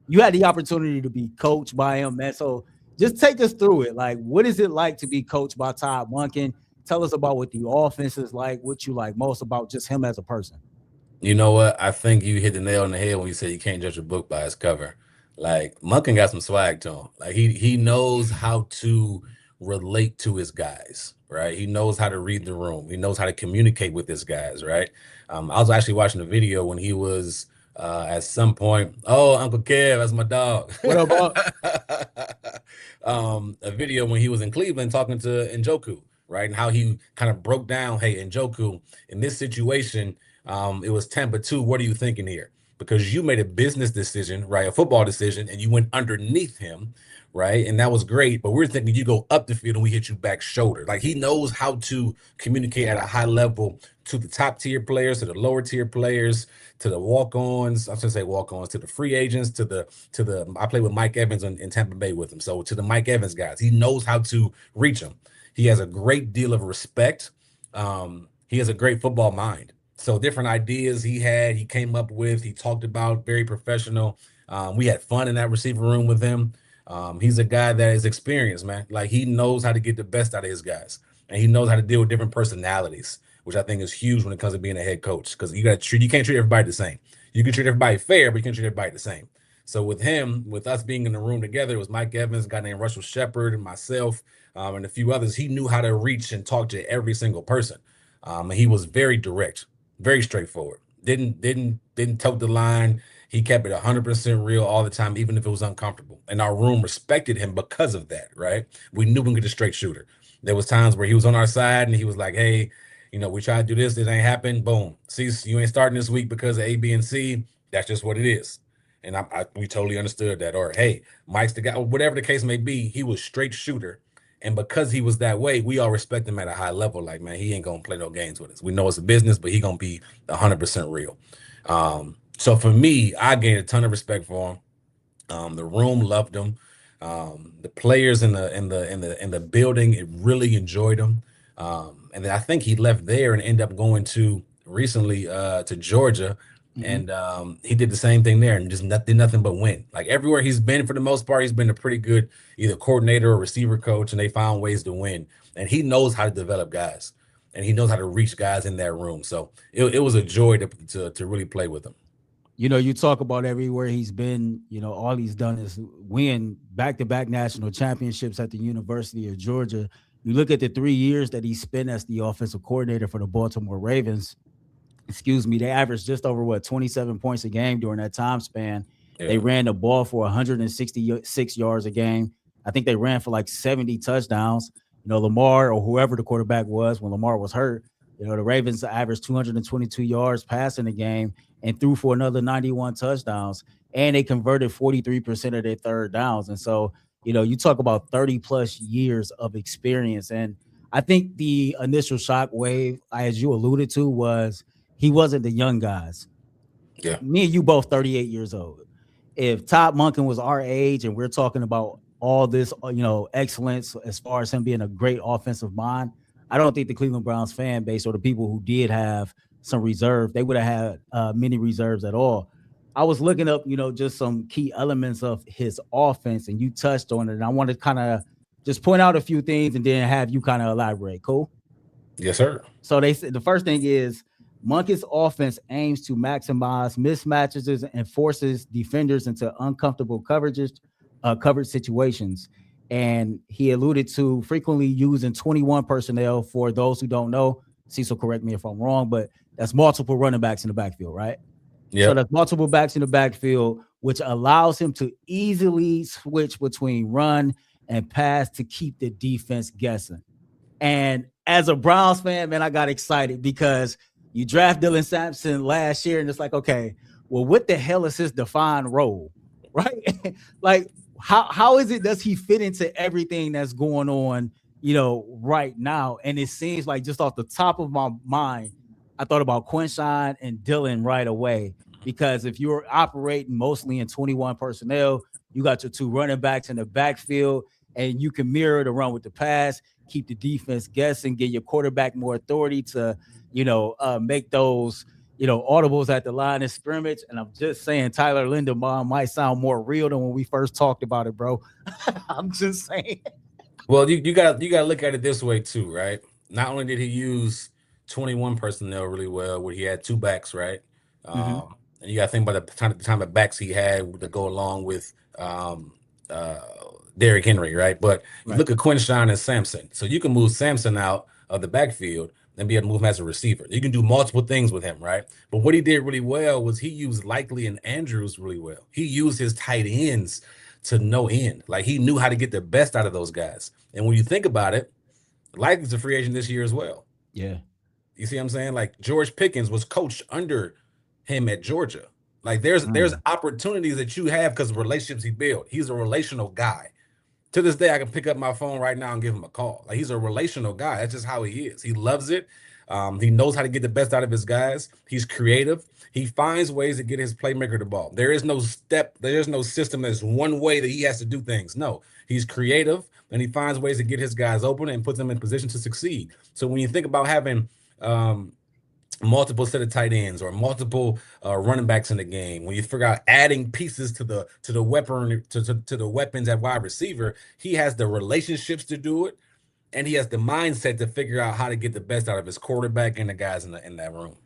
you had the opportunity to be coached by him, man. So just take us through it. Like, what is it like to be coached by Todd Monken? Tell us about what the offense is like, what you like most about just him as a person. You know what? I think you hit the nail on the head when you said you can't judge a book by its cover. Like Monken got some swag to him. Like he knows how to relate to his guys, right? He knows how to read the room. He knows how to communicate with his guys, right? I was actually watching a video when he was at some point. Oh, Uncle Kev, that's my dog. What about A video when he was in Cleveland talking to Njoku, right? And how he kind of broke down, hey, Njoku, in this situation, it was 10-2. What are you thinking here? Because you made a business decision, right? A football decision, and you went underneath him, right? And that was great. But we're thinking you go up the field and we hit you back shoulder. Like he knows how to communicate at a high level to the top tier players, to the lower tier players, to the walk-ons. I was gonna say walk-ons, to the free agents, to the. I played with Mike Evans in Tampa Bay with him, so to the Mike Evans guys, he knows how to reach them. He has a great deal of respect. He has a great football mind. So different ideas he came up with, he talked about, very professional. We had fun in that receiver room with him. He's a guy that is experienced, man. Like he knows how to get the best out of his guys, and he knows how to deal with different personalities, which I think is huge when it comes to being a head coach. Because you can't treat everybody the same. You can treat everybody fair, but you can't treat everybody the same. So with him, with us being in the room together, it was Mike Evans, a guy named Russell Shepard, and myself, and a few others. He knew how to reach and talk to every single person. And he was very direct, very straightforward. Didn't tote the line. He kept it 100% real all the time, even if it was uncomfortable. And our room respected him because of that, right? We knew we could a straight shooter. There was times where he was on our side and he was like, hey, we tried to do this, it ain't happened. Boom. See, you ain't starting this week because of A, B, and C. That's just what it is. And we totally understood that. Or, hey, Mike's the guy, whatever the case may be, he was straight shooter. And because he was that way, we all respect him at a high level. Like, man, he ain't gonna play no games with us. We know it's a business, but he gonna be 100% real. So for me, I gained a ton of respect for him. The room loved him. The players in the building, it really enjoyed him. And then I think he left there and ended up going to recently to Georgia. Mhm. And he did the same thing there and just did nothing but win. Like everywhere he's been, for the most part, he's been a pretty good either coordinator or receiver coach, and they found ways to win. And he knows how to develop guys, and he knows how to reach guys in that room. So it was a joy to really play with him. You talk about everywhere he's been, all he's done is win back-to-back national championships at the University of Georgia. You look at the 3 years that he spent as the offensive coordinator for the Baltimore Ravens, they averaged just over 27 points a game during that time span. They Yeah. ran the ball for 166 yards a game. I think they ran for like 70 touchdowns. Lamar or whoever the quarterback was when Lamar was hurt, the Ravens averaged 222 yards passing the game and threw for another 91 touchdowns. And they converted 43% of their third downs. And so, you talk about 30 plus years of experience. And I think the initial shock wave, as you alluded to, was he wasn't the young guys. Yeah. Me and you both 38 years old. If Todd Monken was our age and we're talking about all this, excellence as far as him being a great offensive mind, I don't think the Cleveland Browns fan base or the people who did have some reserve, they would have had many reserves at all. I was looking up, just some key elements of his offense, and you touched on it. And I want to kind of just point out a few things and then have you kind of elaborate. Cool? Yes, sir. So they said the first thing is Monken's offense aims to maximize mismatches and forces defenders into uncomfortable coverage situations. And he alluded to frequently using 21 personnel. For those who don't know, Cecil, correct me if I'm wrong, but that's multiple running backs in the backfield, right? So Yep. that's multiple backs in the backfield, which allows him to easily switch between run and pass to keep the defense guessing. And as a Browns fan, man, I got excited because you draft Dylan Sampson last year, and it's like, okay, well, what the hell is his defined role, right? Like, how is it does he fit into everything that's going on, right now? And it seems like just off the top of my mind, I thought about Quinshawn and Dylan right away. Because if you're operating mostly in 21 personnel, you got your two running backs in the backfield, and you can mirror the run with the pass, keep the defense guessing, get your quarterback more authority to, make those, audibles at the line of scrimmage. And I'm just saying Tyler Linderbaum might sound more real than when we first talked about it, bro. I'm just saying. Well, you gotta look at it this way too, right? Not only did he use 21 personnel really well, where he had two backs, right? And you gotta think about the time of backs he had to go along with uh, Derrick Henry, right? But you look at Quinshawn and Sampson. So you can move Sampson out of the backfield and be able to move him as a receiver. You can do multiple things with him, right? But what he did really well was he used Likely and Andrews really well. He used his tight ends to no end. Like, he knew how to get the best out of those guys. And when you think about it, Likely's a free agent this year as well. Yeah. You see what I'm saying? Like, George Pickens was coached under him at Georgia. Like, there's opportunities that you have because of relationships he built. He's a relational guy. To this day, I can pick up my phone right now and give him a call. Like, he's a relational guy. That's just how he is. He loves it. He knows how to get the best out of his guys. He's creative. He finds ways to get his playmaker the ball. There is no system. There's one way that he has to do things. No, he's creative, and he finds ways to get his guys open and put them in position to succeed. So when you think about having multiple set of tight ends or multiple running backs in the game, when you figure out adding pieces to the weapon to the weapons at wide receiver, he has the relationships to do it, and he has the mindset to figure out how to get the best out of his quarterback and the guys in that room.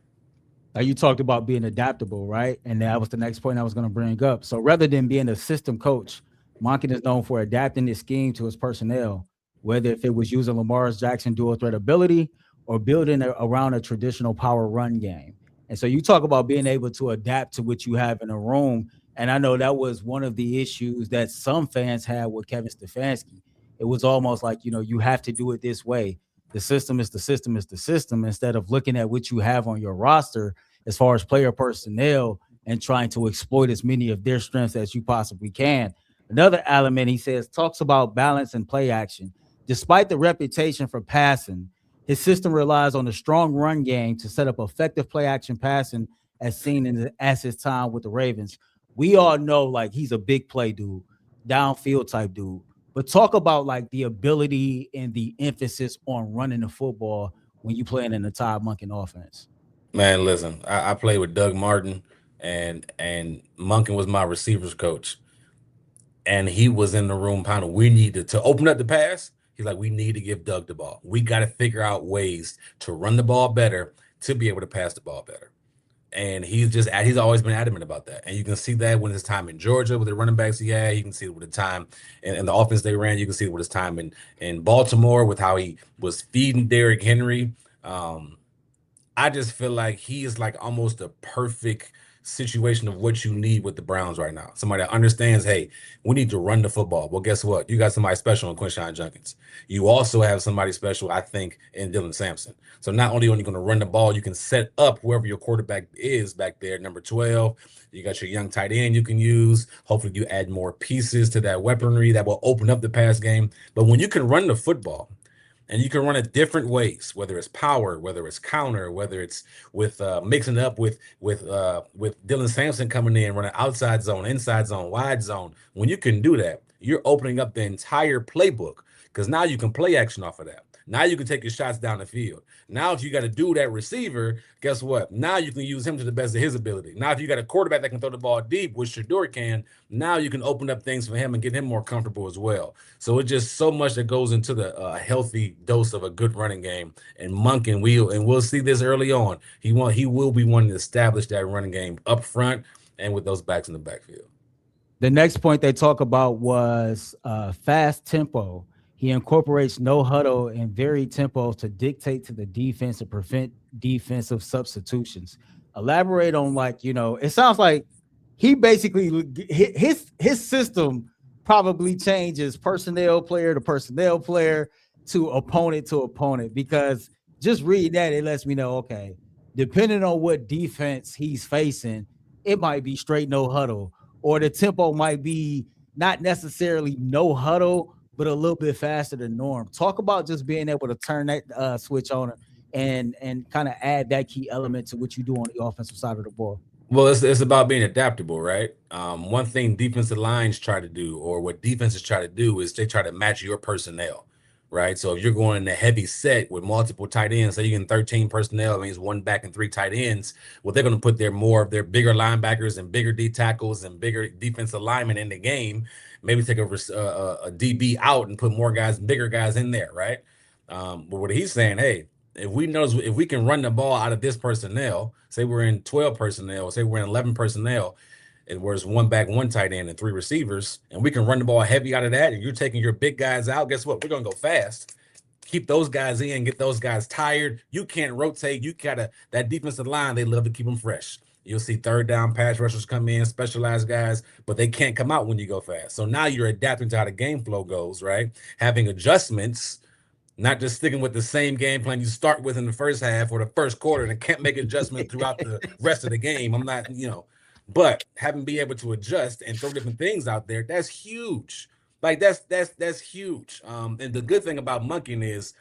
Now, you talked about being adaptable, right? And that was the next point I was going to bring up. So rather than being a system coach, Monken is known for adapting his scheme to his personnel, whether if it was using Lamar Jackson dual threat ability or building around a traditional power run game. And so you talk about being able to adapt to what you have in a room. And I know that was one of the issues that some fans had with Kevin Stefanski. It was almost like, you have to do it this way. The system is the system is the system, instead of looking at what you have on your roster as far as player personnel and trying to exploit as many of their strengths as you possibly can. Another element, he says, talks about balance and play action. Despite the reputation for passing, his system relies on a strong run game to set up effective play action passing, as seen in his time with the Ravens. We all know, like, he's a big play dude, downfield type dude. But talk about, like, the ability and the emphasis on running the football when you playing in the Todd Monken offense. Man, listen, I played with Doug Martin, and Monken was my receivers coach. And he was in the room pounding. We needed to open up the pass. He's like, we need to give Doug the ball. We got to figure out ways to run the ball better to be able to pass the ball better. And he's always been adamant about that. And you can see that when his time in Georgia with the running backs he had. You can see it with the time and the offense they ran. You can see it with his time in Baltimore with how he was feeding Derrick Henry. I just feel like he is like almost a perfect situation of what you need with the Browns right now. Somebody that understands, hey, we need to run the football. Well, guess what? You got somebody special in Quinshawn Judkins. You also have somebody special, I think, in Dylan Sampson. So not only are you going to run the ball, you can set up whoever your quarterback is back there, number 12. You got your young tight end you can use. Hopefully you add more pieces to that weaponry that will open up the pass game. But when you can run the football, and you can run it different ways, whether it's power, whether it's counter, whether it's with mixing it up with Dylan Sampson coming in, running outside zone, inside zone, wide zone. When you can do that, you're opening up the entire playbook, because now you can play action off of that. Now you can take your shots down the field. Now if you got to do that receiver, guess what? Now you can use him to the best of his ability. Now if you got a quarterback that can throw the ball deep, which Shador can, now you can open up things for him and get him more comfortable as well. So it's just so much that goes into the healthy dose of a good running game. And Monken we'll see this early on. He will be wanting to establish that running game up front and with those backs in the backfield. The next point they talk about was fast tempo. He incorporates no huddle and varied tempos to dictate to the defense and prevent defensive substitutions. Elaborate on, like, it sounds like he basically, his system probably changes personnel player to personnel player to opponent, because just read that, it lets me know, okay, depending on what defense he's facing, it might be straight no huddle, or the tempo might be not necessarily no huddle, but a little bit faster than norm. Talk about just being able to turn that switch on and kind of add that key element to what you do on the offensive side of the ball. Well, it's about being adaptable, right? One thing defensive lines try to do, or what defenses try to do, is they try to match your personnel, right? So if you're going in a heavy set with multiple tight ends, say you're in 13 personnel, it means 1 back and 3 tight ends. Well, they're going to put more of their bigger linebackers and bigger D tackles and bigger defensive linemen in the game. Maybe take a DB out and put bigger guys in there, right? But what he's saying, hey, if we can run the ball out of this personnel, say we're in 12 personnel, say we're in 11 personnel, and where's 1 back, 1 tight end, and 3 receivers, and we can run the ball heavy out of that, and you're taking your big guys out, guess what? We're going to go fast. Keep those guys in, get those guys tired. You can't rotate. You gotta, that defensive line, they love to keep them fresh. You'll see third down pass rushers come in, specialized guys, but they can't come out when you go fast. So now you're adapting to how the game flow goes, right? Having adjustments, not just sticking with the same game plan you start with in the first half or the first quarter and can't make adjustment throughout the rest of the game. I'm not, but having be able to adjust and throw different things out there, that's huge. Like that's huge. And the good thing about Monken is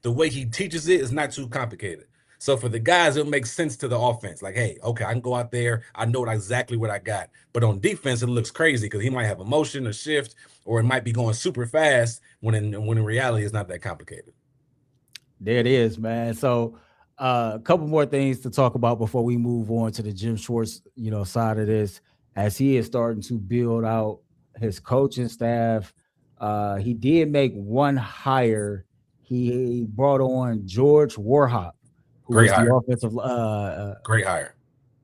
the way he teaches it is not too complicated. So for the guys, it'll make sense to the offense. Like, hey, okay, I can go out there. I know exactly what I got. But on defense, it looks crazy because he might have a motion, a shift, or it might be going super fast when in reality it's not that complicated. There it is, man. So a couple more things to talk about before we move on to the Jim Schwartz, side of this, as he is starting to build out his coaching staff. He did make one hire. He brought on George Warhop, who Great was hire. the offensive Great hire.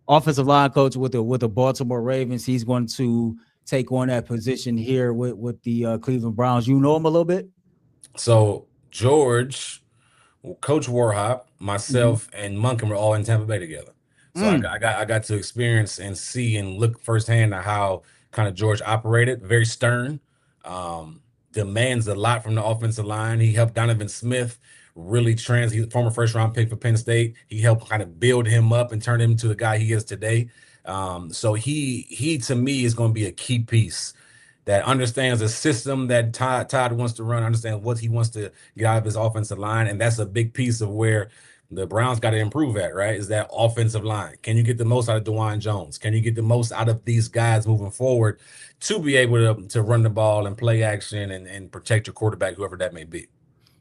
Offensive line coach with the Baltimore Ravens. He's going to take on that position here with the Cleveland Browns. You know him a little bit? So Coach Warhop, myself, and Monken were all in Tampa Bay together. So I got to experience and see and look firsthand at how kind of George operated. Very stern, demands a lot from the offensive line. He helped Donovan Smith really he's a former first-round pick for Penn State. He helped kind of build him up and turn him to the guy he is today. So he to me is going to be a key piece that understands the system that Todd wants to run, understands what he wants to get out of his offensive line. And that's a big piece of where the Browns got to improve at, right? Is that offensive line. Can you get the most out of DeJuan Jones? Can you get the most out of these guys moving forward to be able to run the ball and play action and protect your quarterback, whoever that may be?